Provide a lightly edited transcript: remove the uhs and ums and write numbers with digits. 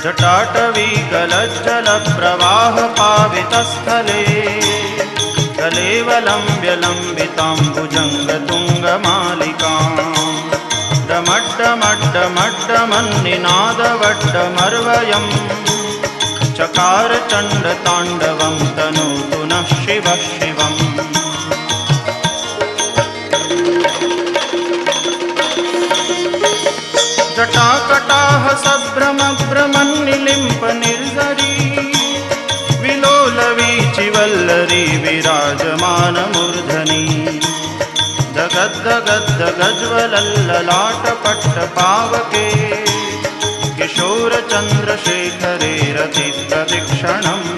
जटाटवीगलज्जलप्रवाहपावितस्थले कलेवलम्ब्य लम्बिताम्बुजङ्गतुङ्गमालिकाम् डमड्डमड्डमड्डमन्निनादवड्डमर्वयम् चकार चण्डताण्डवं तनोतु नः शिवः शिवम्। जटाकटाह सभ्रमभ्रमन्निलिम्प निर्झरी विलोलवीचिवल्लरी विराजमानमूर्धनि जगद्दगद्दगज्वलल्ललाटपट्टपावके किशोरचन्द्रशेखरे रतिप्रदीक्षणम्